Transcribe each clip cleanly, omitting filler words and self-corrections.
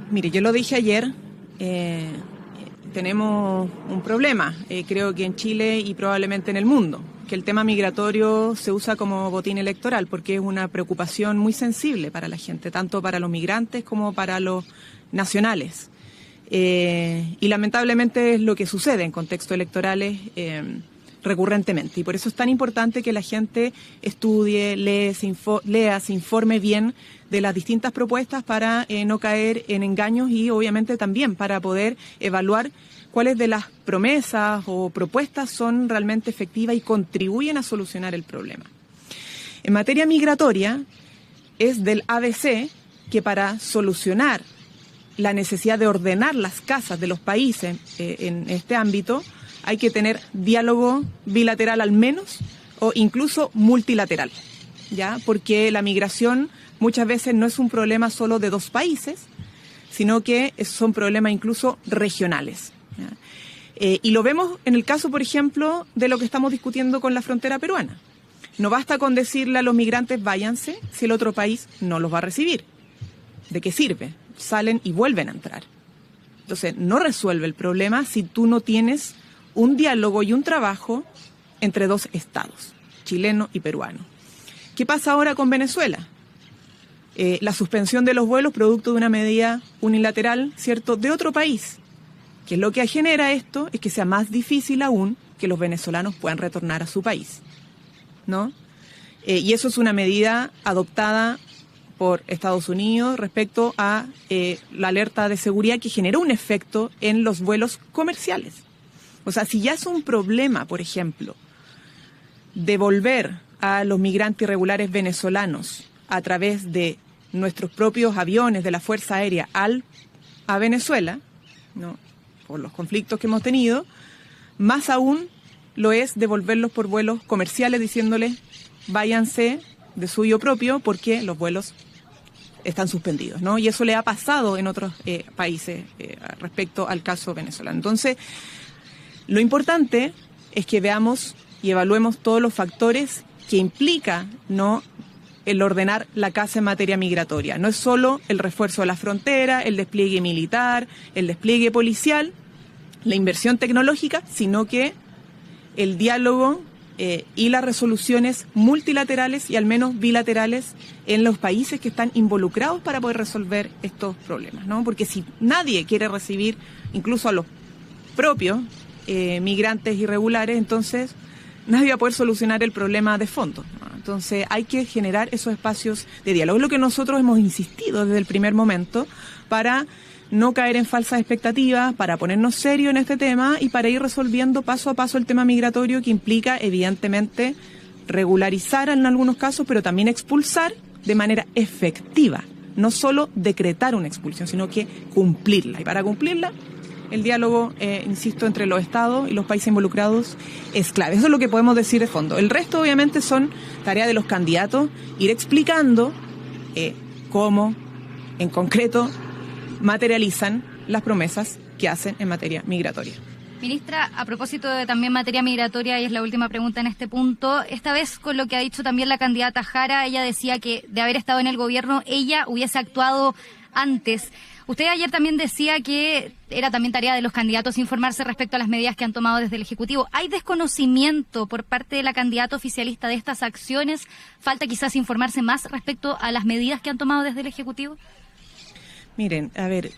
Mire, yo lo dije ayer, tenemos un problema, creo que en Chile y probablemente en el mundo, que el tema migratorio se usa como botín electoral porque es una preocupación muy sensible para la gente, tanto para los migrantes como para los nacionales. Y lamentablemente es lo que sucede en contextos electorales recurrentemente. Y por eso es tan importante que la gente estudie, lea, se informe bien de las distintas propuestas para no caer en engaños y obviamente también para poder evaluar cuáles de las promesas o propuestas son realmente efectivas y contribuyen a solucionar el problema. En materia migratoria, es del ABC que para solucionar la necesidad de ordenar las casas de los países en este ámbito, hay que tener diálogo bilateral al menos o incluso multilateral, ¿ya? Porque la migración muchas veces no es un problema solo de dos países, sino que son problemas incluso regionales, ¿ya? Y lo vemos en el caso, por ejemplo, de lo que estamos discutiendo con la frontera peruana. No basta con decirle a los migrantes váyanse si el otro país no los va a recibir. ¿De qué sirve? Salen y vuelven a entrar. Entonces, no resuelve el problema si tú no tienes un diálogo y un trabajo entre dos estados, chileno y peruano. ¿Qué pasa ahora con Venezuela? La suspensión de los vuelos producto de una medida unilateral, ¿cierto?, de otro país. Que lo que genera esto es que sea más difícil aún que los venezolanos puedan retornar a su país, ¿no? Y eso es una medida adoptada por Estados Unidos respecto a la alerta de seguridad que generó un efecto en los vuelos comerciales. O sea, si ya es un problema, por ejemplo, devolver a los migrantes irregulares venezolanos a través de nuestros propios aviones de la Fuerza Aérea a Venezuela, ¿no?, por los conflictos que hemos tenido, más aún lo es devolverlos por vuelos comerciales diciéndoles váyanse de suyo propio porque los vuelos están suspendidos, ¿no? Y eso le ha pasado en otros países respecto al caso venezolano. Entonces, lo importante es que veamos y evaluemos todos los factores que implica, ¿no?, el ordenar la casa en materia migratoria. No es solo el refuerzo de la frontera, el despliegue militar, el despliegue policial, la inversión tecnológica, sino que el diálogo y las resoluciones multilaterales y al menos bilaterales en los países que están involucrados para poder resolver estos problemas, ¿no? Porque si nadie quiere recibir incluso a los propios migrantes irregulares, entonces nadie va a poder solucionar el problema de fondo, ¿no? Entonces hay que generar esos espacios de diálogo. Es lo que nosotros hemos insistido desde el primer momento para no caer en falsas expectativas, para ponernos serios en este tema y para ir resolviendo paso a paso el tema migratorio que implica evidentemente regularizar en algunos casos, pero también expulsar de manera efectiva. No solo decretar una expulsión, sino que cumplirla. Y para cumplirla, el diálogo, insisto, entre los estados y los países involucrados es clave. Eso es lo que podemos decir de fondo. El resto, obviamente, son tareas de los candidatos, ir explicando cómo, en concreto, materializan las promesas que hacen en materia migratoria. Ministra, a propósito de también materia migratoria, y es la última pregunta en este punto, esta vez con lo que ha dicho también la candidata Jara, ella decía que de haber estado en el gobierno, ella hubiese actuado antes. Usted ayer también decía que era también tarea de los candidatos informarse respecto a las medidas que han tomado desde el Ejecutivo. ¿Hay desconocimiento por parte de la candidata oficialista de estas acciones? ¿Falta quizás informarse más respecto a las medidas que han tomado desde el Ejecutivo? Miren, a ver,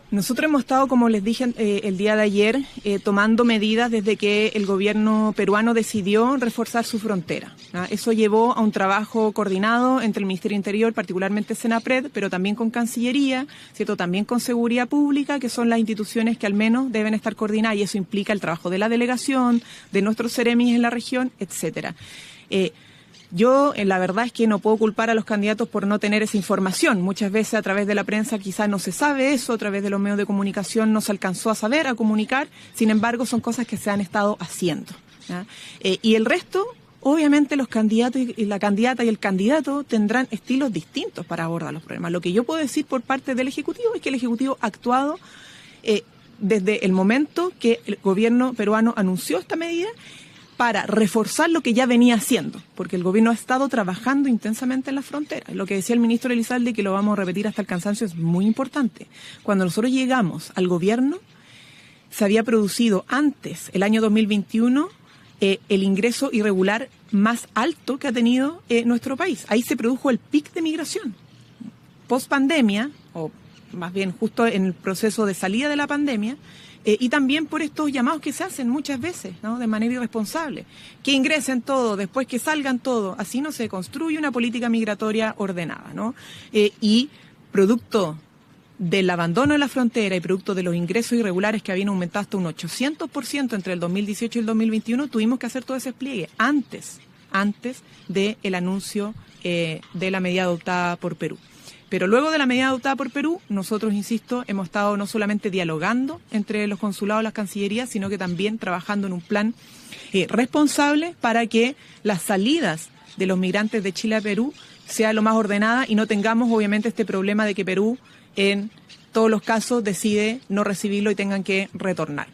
nosotros hemos estado, como les dije el día de ayer, tomando medidas desde que el gobierno peruano decidió reforzar su frontera, ¿no? Eso llevó a un trabajo coordinado entre el Ministerio Interior, particularmente Senapred, pero también con Cancillería, ¿cierto?, también con Seguridad Pública, que son las instituciones que al menos deben estar coordinadas, y eso implica el trabajo de la delegación, de nuestros seremis en la región, etcétera. Yo, la verdad es que no puedo culpar a los candidatos por no tener esa información. Muchas veces a través de la prensa quizás no se sabe eso, a través de los medios de comunicación no se alcanzó a saber, a comunicar. Sin embargo, son cosas que se han estado haciendo, ¿ya? Y el resto, obviamente los candidatos y la candidata y el candidato tendrán estilos distintos para abordar los problemas. Lo que yo puedo decir por parte del Ejecutivo es que el Ejecutivo ha actuado desde el momento que el gobierno peruano anunció esta medida para reforzar lo que ya venía haciendo, porque el gobierno ha estado trabajando intensamente en la frontera. Lo que decía el ministro Elizalde, que lo vamos a repetir hasta el cansancio, es muy importante. Cuando nosotros llegamos al gobierno, se había producido antes, el año 2021, el ingreso irregular más alto que ha tenido nuestro país. Ahí se produjo el pic de migración. Post pandemia, o más bien justo en el proceso de salida de la pandemia, y también por estos llamados que se hacen muchas veces, ¿no?, de manera irresponsable. Que ingresen todo, después que salgan todo. Así no se construye una política migratoria ordenada, ¿no? Y producto del abandono de la frontera y producto de los ingresos irregulares que habían aumentado hasta un 800% entre el 2018 y el 2021, tuvimos que hacer todo ese despliegue antes del anuncio de la medida adoptada por Perú. Pero luego de la medida adoptada por Perú, nosotros, insisto, hemos estado no solamente dialogando entre los consulados y las cancillerías, sino que también trabajando en un plan responsable para que las salidas de los migrantes de Chile a Perú sea lo más ordenada y no tengamos, obviamente, este problema de que Perú, en todos los casos, decide no recibirlo y tengan que retornar.